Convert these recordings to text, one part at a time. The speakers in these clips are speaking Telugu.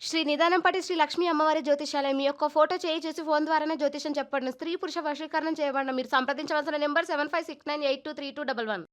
శ్రీ నిదానంపాటి శ్రీ లక్ష్మీ అమ్మవారి జ్యోతిష్యాలయం. మీ యొక్క ఫోటో చేయి చూసి ఫోను ద్వారానే జ్యోతిష్యం చెప్పబడును. స్త్రీ, పురుష వశీకరణం చేయబడును. మీరు సంప్రదించవలసిన నంబర్ 7569823211.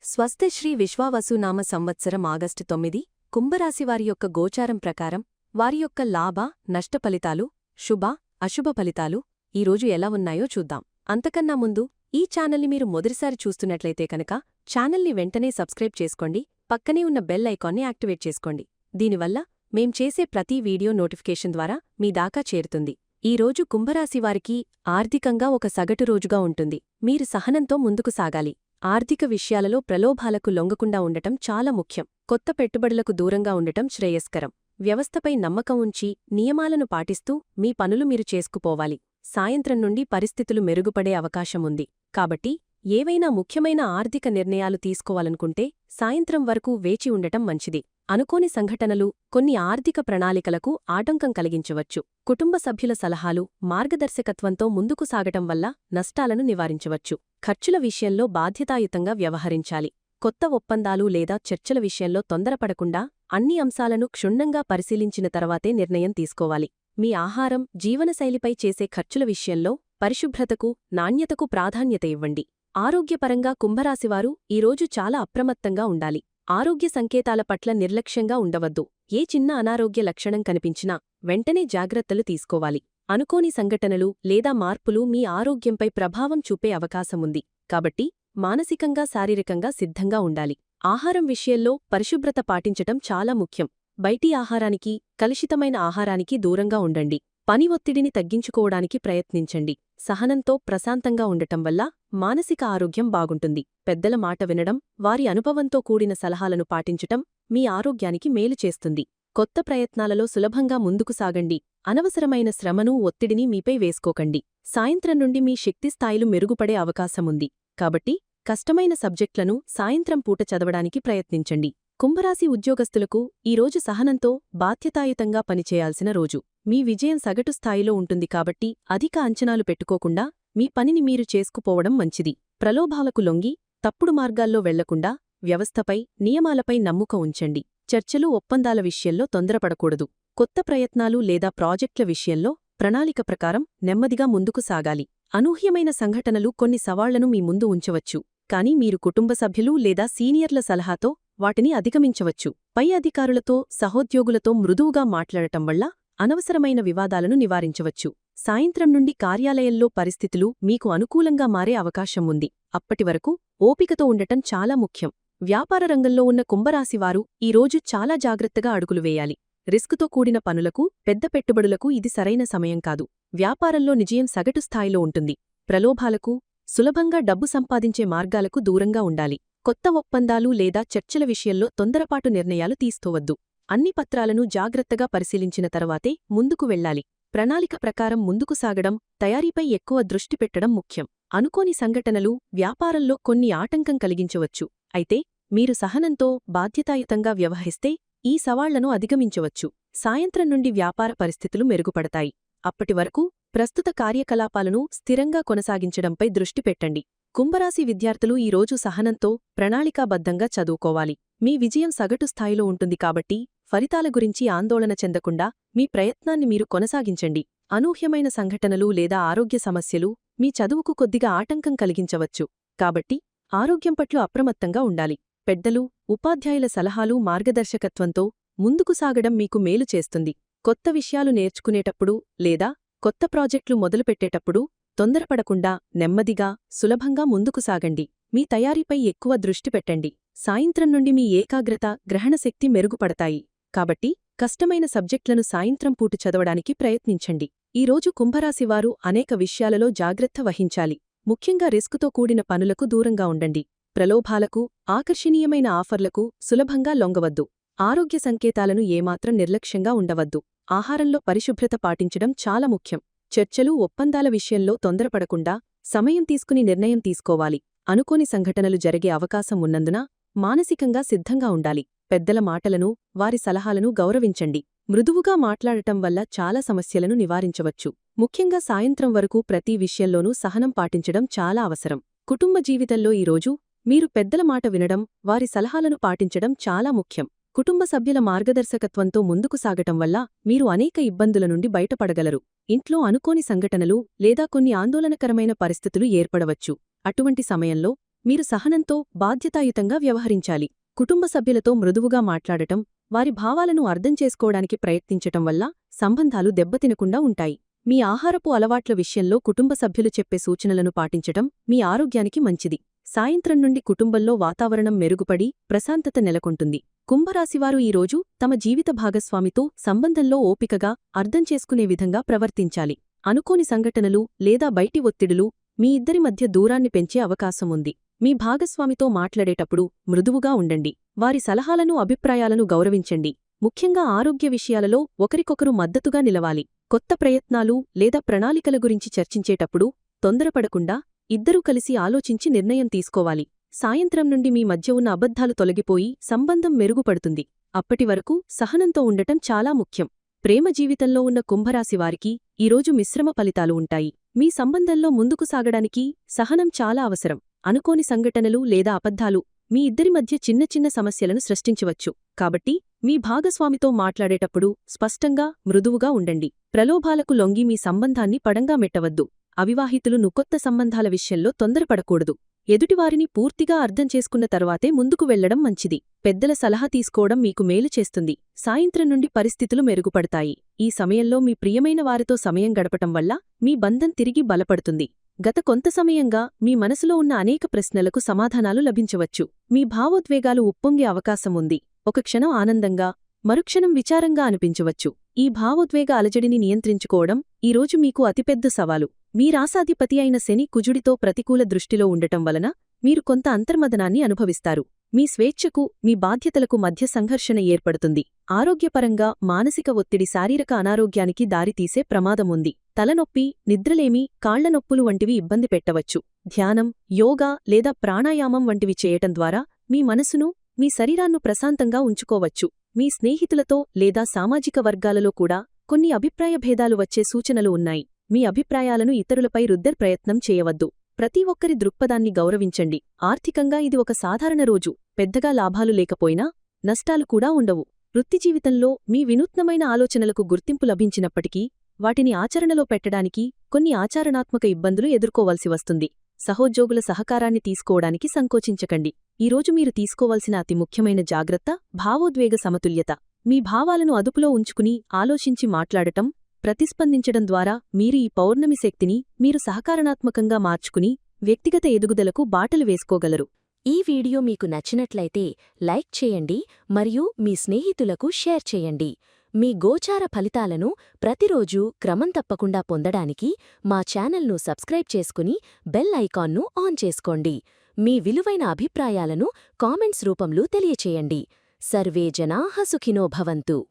స్వస్తి శ్రీ విశ్వావసునామ సంవత్సరం ఆగస్టు 9 కుంభరాశివారి యొక్క గోచారం ప్రకారం వారి యొక్క లాభ నష్ట ఫలితాలు, శుభ అశుభ ఫలితాలు ఈరోజు ఎలా ఉన్నాయో చూద్దాం. అంతకన్నా ముందు ఈ ఛానల్ని మీరు మొదటిసారి చూస్తున్నట్లయితే కనుక ఛానల్ని వెంటనే సబ్స్క్రైబ్ చేసుకోండి, పక్కనే ఉన్న బెల్ ఐకాన్ని యాక్టివేట్ చేసుకోండి. దీనివల్ల మేం చేసే ప్రతి వీడియో నోటిఫికేషన్ ద్వారా మీ దాకా చేరుతుంది. ఈ రోజు కుంభరాశివారికి ఆర్థికంగా ఒక సగటు రోజుగా ఉంటుంది. మీరు సహనంతో ముందుకు సాగాలి. ఆర్థిక విషయాలలో ప్రలోభాలకు లొంగకుండా ఉండటం చాలా ముఖ్యం. కొత్త పెట్టుబడులకు దూరంగా ఉండటం శ్రేయస్కరం. వ్యవస్థపై నమ్మకం ఉంచి నియమాలను పాటిస్తూ మీ పనులు మీరు చేసుకుపోవాలి. సాయంత్రం నుండి పరిస్థితులు మెరుగుపడే అవకాశముంది. కాబట్టి ఏవైనా ముఖ్యమైన ఆర్థిక నిర్ణయాలు తీసుకోవాలనుకుంటే సాయంత్రం వరకు వేచి ఉండటం మంచిది. అనుకోని సంఘటనలు కొన్ని ఆర్థిక ప్రణాళికలకు ఆటంకం కలిగించవచ్చు. కుటుంబ సభ్యుల సలహాలు, మార్గదర్శకత్వంతో ముందుకు సాగటం వల్ల నష్టాలను నివారించవచ్చు. ఖర్చుల విషయంలో బాధ్యతాయుతంగా వ్యవహరించాలి. కొత్త ఒప్పందాలు లేదా చర్చల విషయంలో తొందరపడకుండా అన్ని అంశాలను క్షుణ్ణంగా పరిశీలించిన తర్వాతే నిర్ణయం తీసుకోవాలి. మీ ఆహారం, జీవనశైలిపై చేసే ఖర్చుల విషయంలో పరిశుభ్రతకు, నాణ్యతకు ప్రాధాన్యత ఇవ్వండి. ఆరోగ్యపరంగా కుంభరాశివారు ఈరోజు చాలా అప్రమత్తంగా ఉండాలి. ఆరోగ్య సంకేతాల పట్ల నిర్లక్ష్యంగా ఉండవద్దు. ఏ చిన్న అనారోగ్య లక్షణం కనిపించినా వెంటనే జాగ్రత్తలు తీసుకోవాలి. అనుకోని సంఘటనలు లేదా మార్పులు మీ ఆరోగ్యంపై ప్రభావం చూపే అవకాశముంది. కాబట్టి మానసికంగా, శారీరకంగా సిద్ధంగా ఉండాలి. ఆహారం విషయంలో పరిశుభ్రత పాటించటం చాలా ముఖ్యం. బయటి ఆహారానికి, కలుషితమైన ఆహారానికి దూరంగా ఉండండి. పని ఒత్తిడిని తగ్గించుకోవడానికి ప్రయత్నించండి. సహనంతో, ప్రశాంతంగా ఉండటం వల్ల మానసిక ఆరోగ్యం బాగుంటుంది. పెద్దల మాట వినడం, వారి అనుభవంతో కూడిన సలహాలను పాటించటం మీ ఆరోగ్యానికి మేలు చేస్తుంది. కొత్త ప్రయత్నాలలో సులభంగా ముందుకు సాగండి. అనవసరమైన శ్రమను, ఒత్తిడిని మీపై వేసుకోకండి. సాయంత్రం నుండి మీ శక్తి స్థాయిలు మెరుగుపడే అవకాశముంది. కాబట్టి కష్టమైన సబ్జెక్టులను సాయంత్రం పూట చదవడానికి ప్రయత్నించండి. కుంభరాశి ఉద్యోగస్తులకు ఈరోజు సహనంతో, బాధ్యతాయుతంగా పనిచేయాల్సిన రోజు. మీ విజయం సగటు స్థాయిలో ఉంటుంది కాబట్టి అధిక అంచనాలు పెట్టుకోకుండా మీ పనిని మీరు చేసుకుపోవడం మంచిది. ప్రలోభాలకు లొంగి తప్పుడు మార్గాల్లో వెళ్లకుండా వ్యవస్థపై, నియమాలపై నమ్ముక ఉంచండి. చర్చలు, ఒప్పందాల విషయంలో తొందరపడకూడదు. కొత్త ప్రయత్నాలు లేదా ప్రాజెక్టుల విషయంలో ప్రణాళిక ప్రకారం నెమ్మదిగా ముందుకు సాగాలి. అనూహ్యమైన సంఘటనలు కొన్ని సవాళ్లను మీ ముందు ఉంచవచ్చు. కానీ మీరు కుటుంబ సభ్యులు లేదా సీనియర్ల సలహాతో వాటిని అధిగమించవచ్చు. పై అధికారులతో, సహోద్యోగులతో మృదువుగా మాట్లాడటం వల్ల అనవసరమైన వివాదాలను నివారించవచ్చు. సాయంత్రం నుండి కార్యాలయంలో పరిస్థితులు మీకు అనుకూలంగా మారే అవకాశం ఉంది. అప్పటివరకు ఓపికతో ఉండటం చాలా ముఖ్యం. వ్యాపార రంగంలో ఉన్న కుంభరాశివారు ఈరోజు చాలా జాగ్రత్తగా అడుగులు వేయాలి. రిస్కుతో కూడిన పనులకు, పెద్ద పెట్టుబడులకు ఇది సరైన సమయం కాదు. వ్యాపారంలో విజయం సగటు స్థాయిలో ఉంటుంది. ప్రలోభాలకు, సులభంగా డబ్బు సంపాదించే మార్గాలకు దూరంగా ఉండాలి. కొత్త ఒప్పందాలు లేదా చర్చల విషయంలో తొందరపాటు నిర్ణయాలు తీసుకోవద్దు. అన్ని పత్రాలను జాగ్రత్తగా పరిశీలించిన తర్వాతే ముందుకు వెళ్లాలి. ప్రణాళిక ప్రకారం ముందుకు సాగడం, తయారీపై ఎక్కువ దృష్టి పెట్టడం ముఖ్యం. అనుకోని సంఘటనలు వ్యాపారంలో కొన్ని ఆటంకం కలిగించవచ్చు. అయితే మీరు సహనంతో, బాధ్యతాయుతంగా వ్యవహరిస్తే ఈ సవాళ్లను అధిగమించవచ్చు. సాయంత్రం నుండి వ్యాపార పరిస్థితులు మెరుగుపడతాయి. అప్పటివరకు ప్రస్తుత కార్యకలాపాలను స్థిరంగా కొనసాగించడంపై దృష్టి పెట్టండి. కుంభరాశి విద్యార్థులు ఈరోజు సహనంతో, ప్రణాళికాబద్ధంగా చదువుకోవాలి. మీ విజయం సగటు స్థాయిలో ఉంటుంది కాబట్టి ఫలితాల గురించి ఆందోళన చెందకుండా మీ ప్రయత్నాన్ని మీరు కొనసాగించండి. అనూహ్యమైన సంఘటనలు లేదా ఆరోగ్య సమస్యలు మీ చదువుకు కొద్దిగా ఆటంకం కలిగించవచ్చు. కాబట్టి ఆరోగ్యం పట్ల అప్రమత్తంగా ఉండాలి. పెద్దలు, ఉపాధ్యాయుల సలహాలు, మార్గదర్శకత్వంతో ముందుకు సాగడం మీకు మేలు చేస్తుంది. కొత్త విషయాలు నేర్చుకునేటప్పుడు లేదా కొత్త ప్రాజెక్టులు మొదలుపెట్టేటప్పుడు తొందరపడకుండా నెమ్మదిగా, సులభంగా ముందుకు సాగండి. మీ తయారీపై ఎక్కువ దృష్టి పెట్టండి. సాయంత్రం నుండి మీ ఏకాగ్రత, గ్రహణశక్తి మెరుగుపడతాయి. కాబట్టి కష్టమైన సబ్జెక్టులను సాయంత్రం పూట చదవడానికి ప్రయత్నించండి. ఈరోజు కుంభరాశివారు అనేక విషయాలలో జాగ్రత్త వహించాలి. ముఖ్యంగా రిస్కుతో కూడిన పనులకు దూరంగా ఉండండి. ప్రలోభాలకు, ఆకర్షణీయమైన ఆఫర్లకు సులభంగా లొంగవద్దు. ఆరోగ్య సంకేతాలను ఏమాత్రం నిర్లక్ష్యంగా ఉండవద్దు. ఆహారంలో పరిశుభ్రత పాటించడం చాలా ముఖ్యం. చర్చలు, ఒప్పందాల విషయంలో తొందరపడకుండా సమయం తీసుకుని నిర్ణయం తీసుకోవాలి. అనుకోని సంఘటనలు జరిగే అవకాశం ఉన్నందున మానసికంగా సిద్ధంగా ఉండాలి. పెద్దల మాటలను, వారి సలహాలను గౌరవించండి. మృదువుగా మాట్లాడటం వల్ల చాలా సమస్యలను నివారించవచ్చు. ముఖ్యంగా సాయంత్రం వరకు ప్రతి విషయంలోనూ సహనం పాటించడం చాలా అవసరం. కుటుంబ జీవితంలో ఈరోజు మీరు పెద్దల మాట వినడం, వారి సలహాలను పాటించడం చాలా ముఖ్యం. కుటుంబ సభ్యుల మార్గదర్శకత్వంతో ముందుకు సాగటం వల్ల మీరు అనేక ఇబ్బందుల నుండి బయటపడగలరు. ఇంట్లో అనుకోని సంఘటనలు లేదా కొన్ని ఆందోళనకరమైన పరిస్థితులు ఏర్పడవచ్చు. అటువంటి సమయంలో మీరు సహనంతో బాధ్యతాయుతంగా వ్యవహరించాలి. కుటుంబ సభ్యులతో మృదువుగా మాట్లాడటం, వారి భావాలను అర్థం చేసుకోవడానికి ప్రయత్నించటం వల్ల సంబంధాలు దెబ్బతినకుండా ఉంటాయి. మీ ఆహారపు అలవాట్ల విషయంలో కుటుంబ సభ్యులు చెప్పే సూచనలను పాటించటం మీ ఆరోగ్యానికి మంచిది. సాయంత్రం నుండి కుటుంబంలో వాతావరణం మెరుగుపడి ప్రశాంతత నెలకొంటుంది. కుంభరాశివారు ఈరోజు తమ జీవిత భాగస్వామితో సంబంధంలో ఓపికగా అర్థం చేసుకునే విధంగా ప్రవర్తించాలి. అనుకోని సంఘటనలు లేదా బయటి ఒత్తిడులు మీ ఇద్దరి మధ్య దూరాన్ని పెంచే అవకాశం ఉంది. మీ భాగస్వామితో మాట్లాడేటప్పుడు మృదువుగా ఉండండి. వారి సలహాలను అభిప్రాయాలను గౌరవించండి. ముఖ్యంగా ఆరోగ్య విషయాలలో ఒకరికొకరు మద్దతుగా నిలవాలి. కొత్త ప్రయత్నాలు లేదా ప్రణాళికల గురించి చర్చించేటప్పుడు తొందరపడకుండా ఇద్దరూ కలిసి ఆలోచించి నిర్ణయం తీసుకోవాలి. సాయంత్రం నుండి మీ మధ్య ఉన్న అబద్ధాలు తొలగిపోయి సంబంధం మెరుగుపడుతుంది. అప్పటివరకు సహనంతో ఉండటం చాలా ముఖ్యం. ప్రేమ జీవితంలో ఉన్న కుంభరాశివారికి ఈరోజు మిశ్రమ ఫలితాలు ఉంటాయి. మీ సంబంధంలో ముందుకు సాగడానికి సహనం చాలా అవసరం. అనుకోని సంఘటనలు లేదా అబద్ధాలు మీ ఇద్దరి మధ్య చిన్న చిన్న సమస్యలను సృష్టించవచ్చు. కాబట్టి మీ భాగస్వామితో మాట్లాడేటప్పుడు స్పష్టంగా, మృదువుగా ఉండండి. ప్రలోభాలకు లొంగి మీ సంబంధాన్ని పడంగా మెట్టవద్దు. అవివాహితులు కొత్త సంబంధాల విషయంలో తొందరపడకూడదు. ఎదుటివారిని పూర్తిగా అర్థం చేసుకున్న తర్వాతే ముందుకు వెళ్లడం మంచిది. పెద్దల సలహా తీసుకోవడం మీకు మేలు చేస్తుంది. సాయంత్రం నుండి పరిస్థితులు మెరుగుపడతాయి. ఈ సమయంలో మీ ప్రియమైన వారితో సమయం గడపటం వల్ల మీ బంధం తిరిగి బలపడుతుంది. గత కొంత సమయంగా మీ మనసులో ఉన్న అనేక ప్రశ్నలకు సమాధానాలు లభించవచ్చు. మీ భావోద్వేగాలు ఉప్పొంగే అవకాశం ఉంది. ఒక క్షణం ఆనందంగా, మరుక్షణం విచారంగా అనిపించవచ్చు. ఈ భావోద్వేగ అలజడిని నియంత్రించుకోవడం ఈరోజు మీకు అతిపెద్ద సవాలు. మీ రాసాధిపతి అయిన శని కుజుడితో ప్రతికూల దృష్టిలో ఉండటం వలన మీరు కొంత అంతర్మదనాన్ని అనుభవిస్తారు. మీ స్వేచ్ఛకు, మీ బాధ్యతలకు మధ్య సంఘర్షణ ఏర్పడుతుంది. ఆరోగ్యపరంగా మానసిక ఒత్తిడి శారీరక అనారోగ్యానికి దారితీసే ప్రమాదముంది. తలనొప్పి, నిద్రలేమి, కాళ్లనొప్పులు వంటివి ఇబ్బంది పెట్టవచ్చు. ధ్యానం, యోగా లేదా ప్రాణాయామం వంటివి చేయటం ద్వారా మీ మనసును, మీ శరీరాన్ను ప్రశాంతంగా ఉంచుకోవచ్చు. మీ స్నేహితులతో లేదా సామాజిక వర్గాలలో కూడా కొన్ని అభిప్రాయ భేదాలు వచ్చే సూచనలు ఉన్నాయి. మీ అభిప్రాయాలను ఇతరులపై రుద్దే ప్రయత్నం చేయవద్దు. ప్రతి ఒక్కరి దృక్పథాన్ని గౌరవించండి. ఆర్థికంగా ఇది ఒక సాధారణ రోజు. పెద్దగా లాభాలు లేకపోయినా నష్టాలు కూడా ఉండవు. వృత్తిజీవితంలో మీ వినూత్నమైన ఆలోచనలకు గుర్తింపు లభించినప్పటికీ వాటిని ఆచరణలో పెట్టడానికి కొన్ని ఆచరణాత్మక ఇబ్బందులు ఎదుర్కోవలసి వస్తుంది. సహోద్యోగుల సహకారాన్ని తీసుకోవడానికి సంకోచించకండి. ఈరోజు మీరు తీసుకోవలసిన అతి ముఖ్యమైన జాగ్రత్త భావోద్వేగ సమతుల్యత. మీ భావాలను అదుపులో ఉంచుకుని ఆలోచించి మాట్లాడటం, ప్రతిస్పందించడం ద్వారా మీరు ఈ పౌర్ణమి శక్తిని మీరు సహకారణాత్మకంగా మార్చుకుని వ్యక్తిగత ఎదుగుదలకు బాటలు వేసుకోగలరు. ఈ వీడియో మీకు నచ్చినట్లయితే లైక్ చేయండి మరియు మీ స్నేహితులకు షేర్ చేయండి. మీ గోచార ఫలితాలను ప్రతిరోజూ క్రమం తప్పకుండా పొందడానికి మా ఛానల్ను సబ్స్క్రైబ్ చేసుకుని బెల్ ఐకాన్ను ఆన్ చేసుకోండి. మీ విలువైన అభిప్రాయాలను కామెంట్స్ రూపంలో తెలియచేయండి. సర్వే జనాః సుఖినో భవంతు.